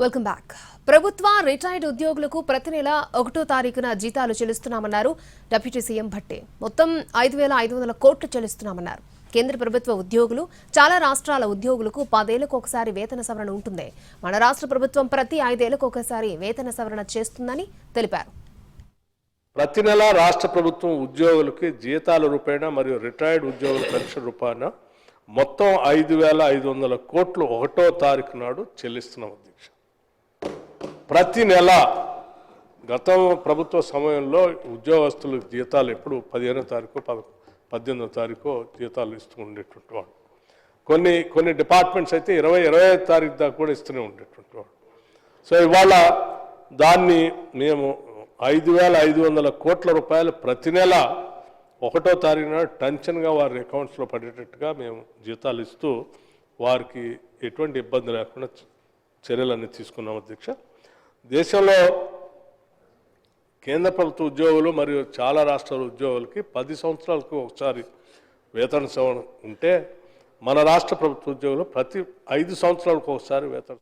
Welcome back. ప్రభుత్వ retired ఉద్యోగులకు ప్రతి నెల 1వ తారీఖున జీతాలు చెల్లిస్తున్నామన్నారు డిప్యూటీ సీఎం భట్టి. మొత్తం 5,500 కోట్లు చెల్లిస్తున్నామన్నారు. కేంద్ర ప్రభుత్వ ఉద్యోగులు, చాలా రాష్ట్రాల ఉద్యోగులకు 10 ఏళ్లకు ఒకసారి వేతన సవరణ ఉంటుంది. మన రాష్ట్ర ప్రభుత్వం ప్రతి 5 ఏళ్లకు ఒకసారి వేతన సవరణ చేస్తుందని తెలిపారు. ప్రతి నెల రాష్ట్ర ప్రభుత్వం ఉద్యోగులకి జీతాల రూపాయన మరియు రిటైర్డ్ ఉద్యోగుల పెన్షన్ రూపాయన మొత్తం 5,500 కోట్లు 1వ తారీఖు నాడు చెల్లిస్తున్నాం అధ్యక్ష. ప్రతి నెల గత ప్రభుత్వ సమయంలో ఉద్యోగస్తుల జీతాలు ఎప్పుడు 15వ తారీఖు 18వ తారీఖు జీతాలు ఇస్తూ ఉండేటువంటి వాడు. కొన్ని డిపార్ట్మెంట్స్ అయితే 25వ తారీఖు దాకా కూడా ఇస్తూనే ఉండేటువంటి వాడు. సో ఇవాళ దాన్ని మేము 5,500 కోట్ల రూపాయలు ప్రతి నెల 1వ తారీఖున టెన్షన్గా వారి అకౌంట్స్లో పడేటట్టుగా మేము జీతాలు ఇస్తూ వారికి ఎటువంటి ఇబ్బంది లేకుండా చర్యలన్నీ తీసుకున్నాం అధ్యక్ష. దేశంలో కేంద్ర ప్రభుత్వ ఉద్యోగులు మరియు చాలా రాష్ట్రాల ఉద్యోగులకి 10 సంవత్సరాలకు ఒకసారి వేతన సవరణ ఉంటే మన రాష్ట్ర ప్రభుత్వ ఉద్యోగులు ప్రతి 5 సంవత్సరాలకు ఒకసారి వేతన